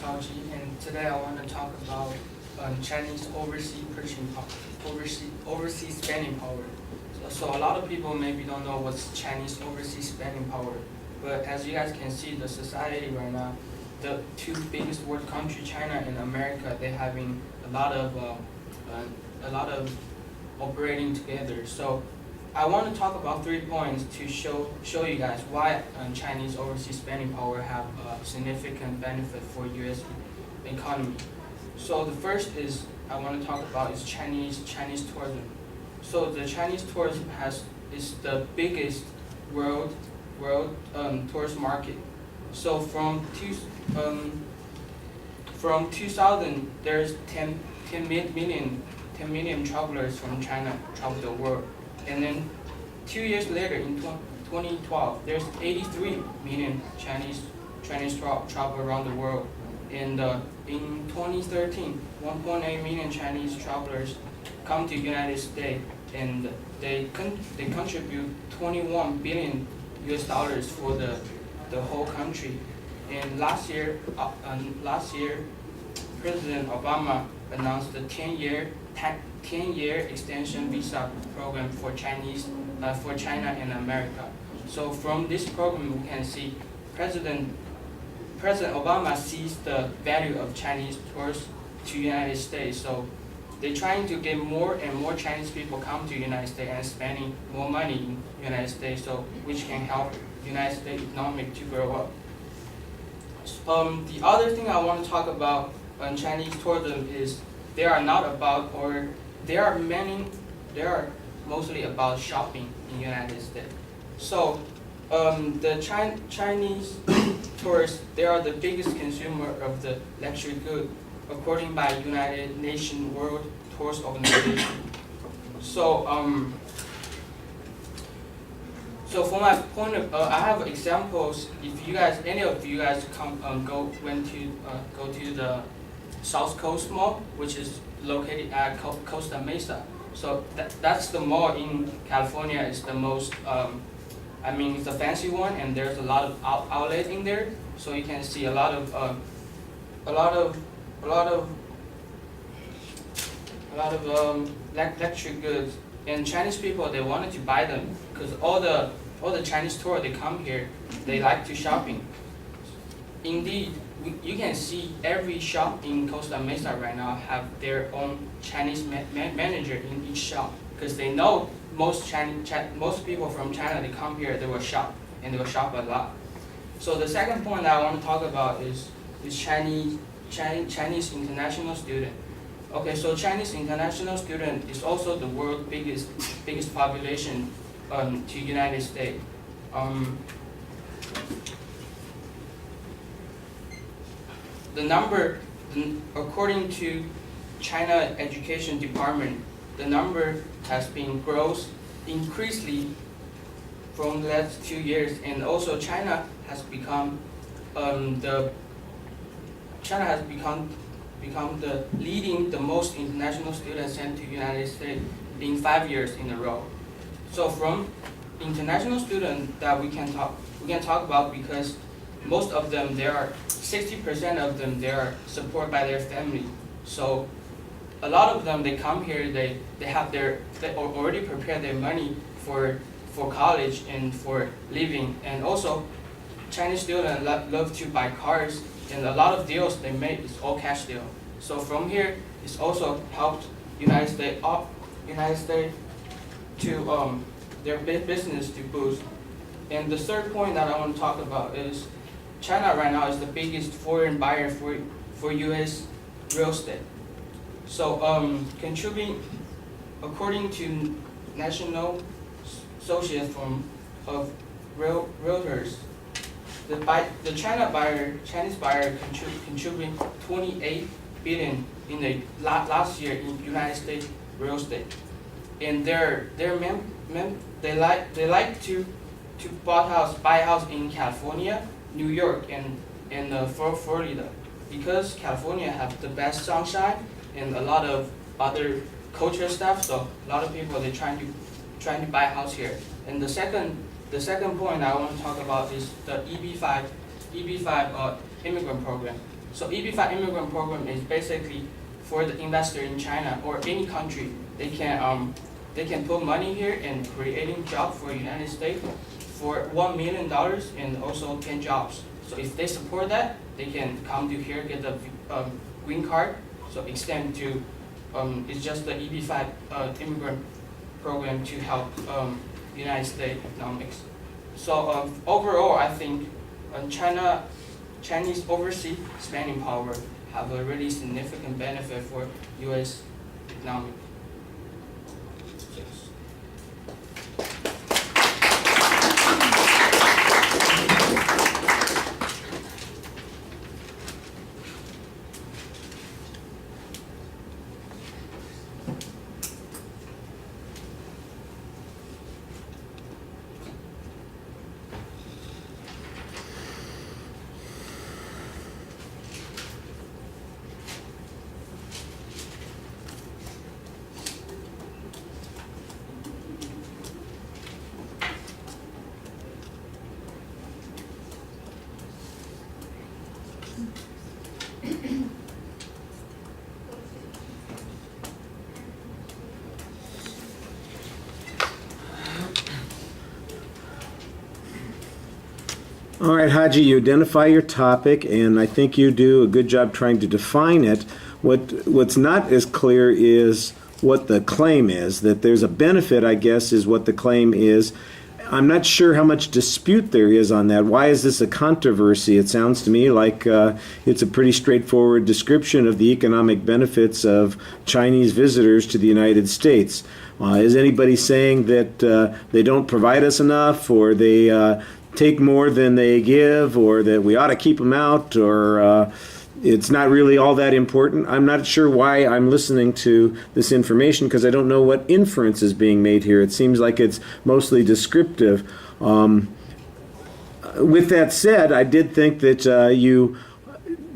HaJie, and today I want to talk about Chinese overseas spending power. So a lot of people maybe don't know what's Chinese overseas spending power, but as you guys can see, the society right now, the two biggest world countries, China and America, they're having a lot of operating together. So I want to talk about 3 points to show you guys why Chinese overseas spending power have a significant benefit for U.S. economy. So the first is I want to talk about is Chinese tourism. So the Chinese tourism is the biggest world tourist market. So from 2000, there's 10 million travelers from China travel the world. And then 2 years later, in 2012, there's 83 million Chinese travel around the world. And in 2013, 1.8 million Chinese travelers come to United States, and they contribute 21 billion US dollars for the whole country. And last year, President Obama announced the 10-year extension visa program for China and America. So from this program, we can see President Obama sees the value of Chinese tourists to United States. So they're trying to get more and more Chinese people come to United States and spending more money in United States, so which can help United States economic to grow up. The other thing I want to talk about on Chinese tourism is they are mostly about shopping in United States. So the Chinese tourists, they are the biggest consumer of the luxury good, according by United Nations World Tourist Organization. So so from my point of, I have examples. If you guys, any of you guys go to the South Coast Mall, which is located at Costa Mesa. So that's the mall in California. It's the most, it's a fancy one, and there's a lot of outlets in there. So you can see a lot of luxury goods. And Chinese people, they wanted to buy them because all the Chinese tourists, they come here, they like to shopping. Indeed, you can see every shop in Costa Mesa right now have their own Chinese manager in each shop, because they know most people from China, they come here, they will shop, and they will shop a lot. So the second point that I want to talk about is Chinese international student. Okay, so Chinese international student is also the world's biggest population to United States. The number, according to China Education Department, the number has been increasingly from the last 2 years, and also China has become the leading the most international students sent to United States in 5 years in a row. So from international students that we can talk about, because most of them, 60% of them, they are supported by their family. So a lot of them, they come here, they already prepared their money for college and for living. And also Chinese students love to buy cars, and a lot of deals they make is all cash deal. So from here, it's also helped United States to their business to boost. And the third point that I want to talk about is China right now is the biggest foreign buyer for U.S. real estate. So contributing, according to National Association of Realtors, the Chinese buyer contributing 28 billion in the last year in United States real estate, and they like to buy house in California, New York, and Florida, because California have the best sunshine and a lot of other culture stuff. So a lot of people, they're trying to buy a house here. And the second point I want to talk about is the EB-5 immigrant program. So EB-5 immigrant program is basically for the investor in China or any country. They can put money here and creating jobs for the United States for $1 million and also 10 jobs. So if they support that, they can come to here, get the green card, so extend to, it's just the EB-5 immigrant program to help United States economics. So overall, I think Chinese overseas spending power have a really significant benefit for U.S. economic. All right, HaJie, you identify your topic, and I think you do a good job trying to define it. What's not as clear is what the claim is. That there's a benefit, I guess, is what the claim is. I'm not sure how much dispute there is on that. Why is this a controversy? It sounds to me like it's a pretty straightforward description of the economic benefits of Chinese visitors to the United States. Is anybody saying that they don't provide us enough, or they take more than they give, or that we ought to keep them out, or it's not really all that important? I'm not sure why I'm listening to this information, because I don't know what inference is being made here. It seems like it's mostly descriptive. With that said, I did think that you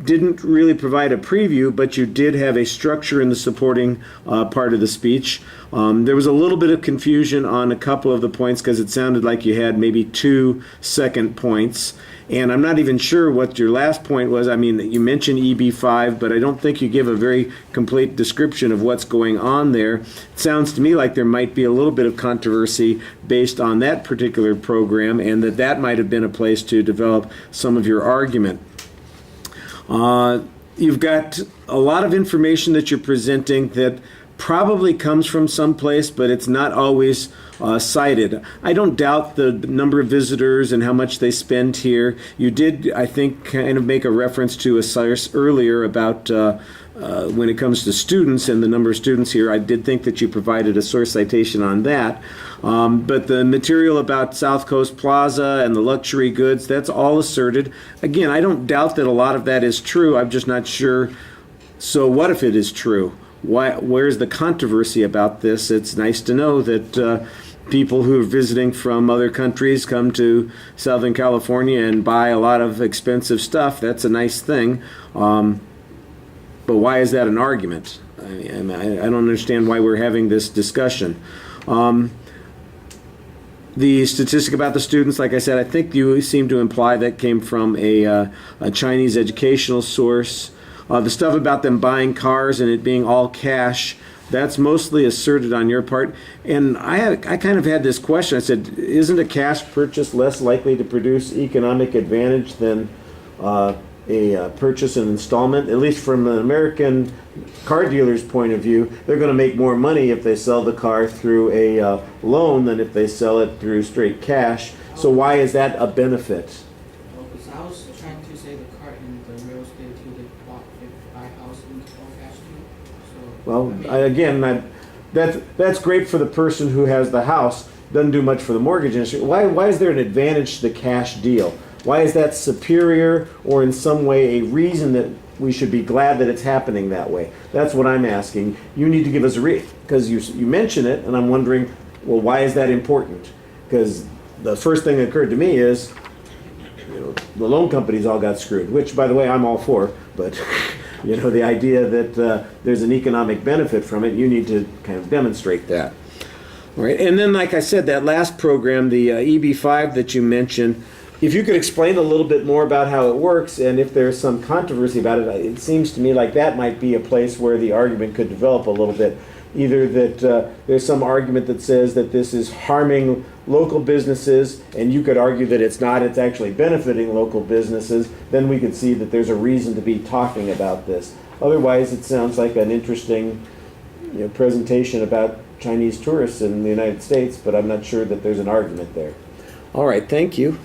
didn't really provide a preview, but you did have a structure in the supporting part of the speech. There was a little bit of confusion on a couple of the points, because it sounded like you had maybe 2 second points. And I'm not even sure what your last point was. I mean, you mentioned EB-5, but I don't think you give a very complete description of what's going on there. It sounds to me like there might be a little bit of controversy based on that particular program, and that might have been a place to develop some of your argument. You've got a lot of information that you're presenting that probably comes from someplace, but it's not always cited. I don't doubt the number of visitors and how much they spend here. You did, I think, kind of make a reference to a source earlier about when it comes to students and the number of students here. I did think that you provided a source citation on that. But the material about South Coast Plaza and the luxury goods, that's all asserted. Again, I don't doubt that a lot of that is true. I'm just not sure. So what if it is true? Where's the controversy about this? It's nice to know that people who are visiting from other countries come to Southern California and buy a lot of expensive stuff. That's a nice thing. But why is that an argument? I don't understand why we're having this discussion. The statistic about the students, like I said, I think you seem to imply that came from a Chinese educational source. The stuff about them buying cars and it being all cash, that's mostly asserted on your part. And I kind of had this question. I said, isn't a cash purchase less likely to produce economic advantage than a purchase in installment? At least from an American car dealer's point of view, they're going to make more money if they sell the car through a loan than if they sell it through straight cash. So why is that a benefit? Well, because I was trying to say the car in the real estate too, they buy house in all cash too. So, Well, that's great for the person who has the house. Doesn't do much for the mortgage industry. Why is there an advantage to the cash deal? Why is that superior, or in some way a reason that we should be glad that it's happening that way? That's what I'm asking. You need to give us a reason, because you mention it, and I'm wondering, well, why is that important? Because the first thing that occurred to me is, the loan companies all got screwed, which, by the way, I'm all for, but the idea that there's an economic benefit from it, you need to kind of demonstrate that. All right, and then, like I said, that last program, the EB-5 that you mentioned, If you could explain a little bit more about how it works, and if there's some controversy about it, it seems to me like that might be a place where the argument could develop a little bit. Either that there's some argument that says that this is harming local businesses, and you could argue that it's not, it's actually benefiting local businesses, then we could see that there's a reason to be talking about this. Otherwise, it sounds like an interesting presentation about Chinese tourists in the United States, but I'm not sure that there's an argument there. All right, thank you.